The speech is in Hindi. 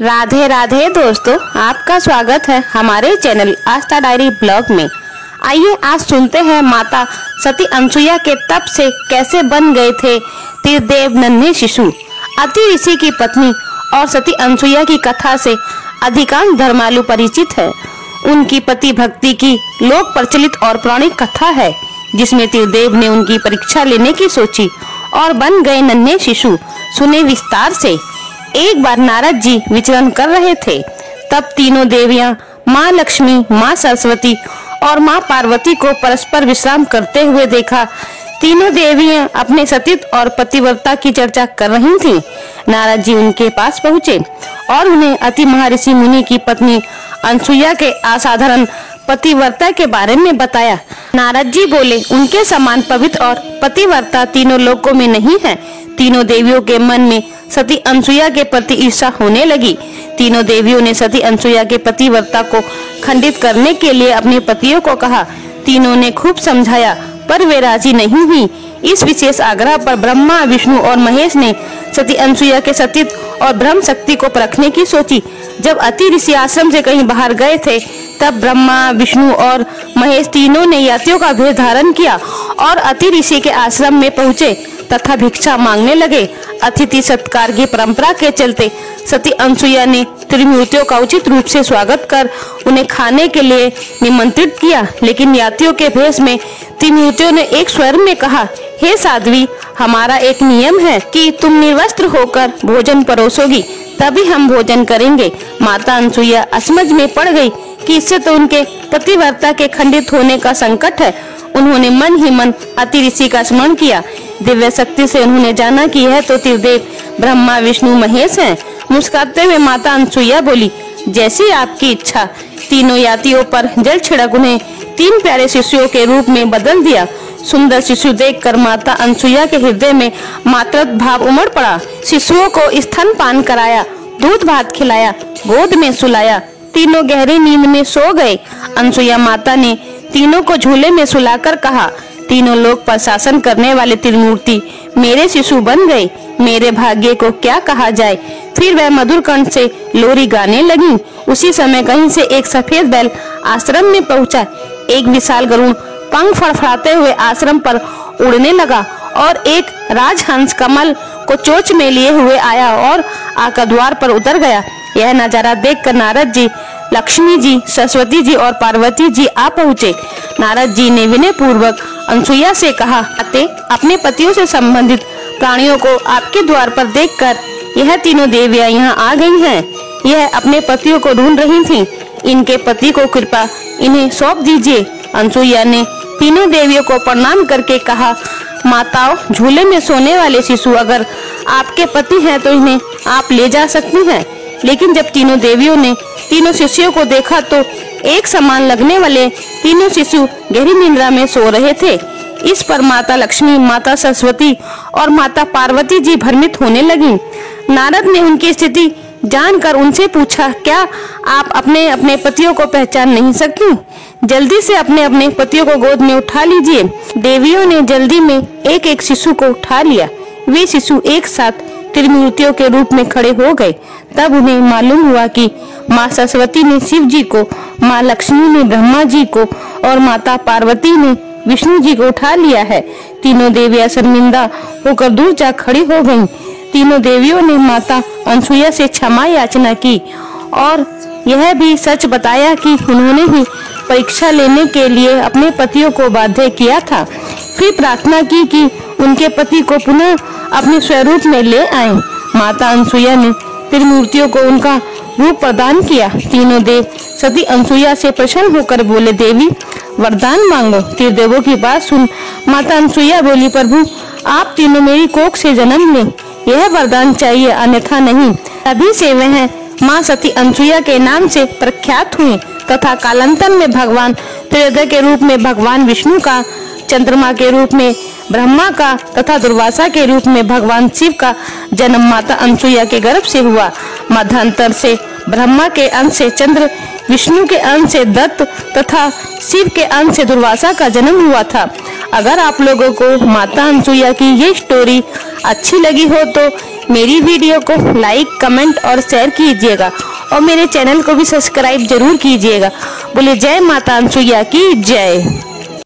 राधे राधे दोस्तों, आपका स्वागत है हमारे चैनल आस्था डायरी ब्लॉग में। आइए आज सुनते हैं माता सती अनसुईया के तप से कैसे बन गए थे त्रिदेव नन्हे शिशु। अति ऋषि की पत्नी और सती अनसुईया की कथा से अधिकांश धर्मालु परिचित है। उनकी पति भक्ति की लोक प्रचलित और पौराणिक कथा है, जिसमें त्रिदेव ने उनकी परीक्षा लेने की सोची और बन गए नन्हे शिशु। सुने विस्तार से। एक बार नारद जी विचरण कर रहे थे, तब तीनों देवियां माँ लक्ष्मी, माँ सरस्वती और माँ पार्वती को परस्पर विश्राम करते हुए देखा। तीनों देवियां अपने सतीत्व और पतिव्रता की चर्चा कर रही थीं। नारद जी उनके पास पहुँचे और उन्हें अति महर्षि मुनि की पत्नी अनसुईया के असाधारण पतिव्रता के बारे में बताया। नारद जी बोले, उनके समान पवित्र और पतिव्रता तीनों लोकों में नहीं है। तीनों देवियों के मन में सती अनसुईया के प्रति ईर्ष्या होने लगी। तीनों देवियों ने सती अनसुईया के पतिव्रता को खंडित करने के लिए अपने पतियों को कहा। तीनों ने खूब समझाया, पर वे राजी नहीं हुई। इस विशेष आग्रह पर ब्रह्मा, विष्णु और महेश ने सती अनसुईया के सतीत्व और ब्रह्म शक्ति को परखने की सोची। जब अति ऋषि आश्रम से कहीं बाहर गए थे, तब ब्रह्मा, विष्णु और महेश तीनों ने यातियों का वेश धारण किया और अति ऋषि के आश्रम में पहुँचे तथा भिक्षा मांगने लगे। अतिथि सत्कार की परंपरा के चलते सती अनसुईया ने त्रिमूर्तियों का उचित रूप से स्वागत कर उन्हें खाने के लिए निमंत्रित किया, लेकिन यातियों के भेष में त्रिमूर्तियों ने एक स्वर में कहा, हे साध्वी, हमारा एक नियम है कि तुम निर्वस्त्र होकर भोजन परोसोगी, तभी हम भोजन करेंगे। माता अनसुईया असमझ में पड़ गई कि इससे तो उनके पतिव्रता के खंडित होने का संकट है। उन्होंने मन ही मन अति ऋषि का स्मरण किया। दिव्य शक्ति से उन्होंने जाना कि यह तो त्रिदेव ब्रह्मा, विष्णु, महेश हैं। मुस्कुराते हुए माता अनसुईया बोली, जैसी आपकी इच्छा। तीनों यातियों पर जल छिड़क उन्हें 3 प्यारे शिशुओं के रूप में बदल दिया। सुंदर शिशु देखकर माता अनसुईया के हृदय में मातृत्व भाव उमड़ पड़ा। शिशुओं को स्तनपान कराया, दूध भात खिलाया, गोद में सुलाया। तीनों गहरी नींद में सो गए। अनसुईया माता ने तीनों को झूले में सुलाकर कहा, तीनों लोग पर शासन करने वाले त्रिमूर्ति मेरे शिशु बन गए। मेरे भाग्य को क्या कहा जाए। फिर वह मधुर कंठ से लोरी गाने लगी। उसी समय कहीं से एक सफेद बैल आश्रम में पहुंचा। एक विशाल गरुड़ पंख फड़फड़ाते हुए आश्रम पर उड़ने लगा और एक राजहंस कमल को चोंच में लिए हुए आया और आकर द्वार पर उतर गया। यह नजारा देखकर नारद जी, लक्ष्मी जी, सरस्वती जी और पार्वती जी आ पहुँचे। नारद जी ने विनय पूर्वक अनसुईया से कहा, अपने पतियों से संबंधित प्राणियों को आपके द्वार पर देखकर यह तीनों देवियां यहाँ आ गई हैं। यह अपने पतियों को ढूंढ रही थीं। इनके पति को कृपा इन्हें सौंप दीजिए। अनसुईया ने तीनों देवियों को प्रणाम करके कहा, माताओं, झूले में सोने वाले शिशु अगर आपके पति हैं तो इन्हें आप ले जा सकती हैं। लेकिन जब तीनों देवियों ने तीनों शिशुओं को देखा तो एक समान लगने वाले तीनों शिशु गहरी निद्रा में सो रहे थे। इस पर माता लक्ष्मी, माता सरस्वती और माता पार्वती जी भ्रमित होने लगी। नारद ने उनकी स्थिति जानकर उनसे पूछा, क्या आप अपने अपने पतियों को पहचान नहीं सकती? जल्दी से अपने अपने पतियों को गोद में उठा लीजिए। देवियों ने जल्दी में एक एक शिशु को उठा लिया। वे शिशु एक साथ त्रिमूर्तियों के रूप में खड़े हो गए। तब उन्हें मालूम हुआ कि माँ सरस्वती ने शिव जी को, माँ लक्ष्मी ने ब्रह्मा जी को और माता पार्वती ने विष्णु जी को उठा लिया है। तीनों देवियां शर्मिंदा होकर दूर जा खड़ी हो गईं। तीनों देवियों ने माता अनसुईया से क्षमा याचना की और यह भी सच बताया कि उन्होंने ही परीक्षा लेने के लिए अपने पतियों को बाध्य किया था। फिर प्रार्थना की कि उनके पति को पुनः अपने स्वरूप में ले आए। माता अनसुईया ने त्रिमूर्तियों को उनका रूप प्रदान किया। तीनों देव सती अनसुईया से प्रसन्न होकर बोले, देवी वरदान मांगो। त्रिदेवों की बात सुन माता अनसुईया बोली, प्रभु आप तीनों मेरी कोख से जन्म लें, यह वरदान चाहिए, अन्यथा नहीं। तभी से वह माँ सती अनसुईया के नाम से प्रख्यात हुई तथा कालांतर में भगवान त्रिदेव के रूप में भगवान विष्णु का, चंद्रमा के रूप में ब्रह्मा का तथा दुर्वासा के रूप में भगवान शिव का जन्म माता अनसुईया के गर्भ से हुआ। मध्यांतर से ब्रह्मा के अंश से चंद्र, विष्णु के अंश से दत्त तथा शिव के अंश से दुर्वासा का जन्म हुआ था। अगर आप लोगों को माता अनसुईया की ये स्टोरी अच्छी लगी हो तो मेरी वीडियो को लाइक, कमेंट और शेयर कीजिएगा और मेरे चैनल को भी सब्सक्राइब जरूर कीजिएगा। बोले जय माता अनसुईया की जय।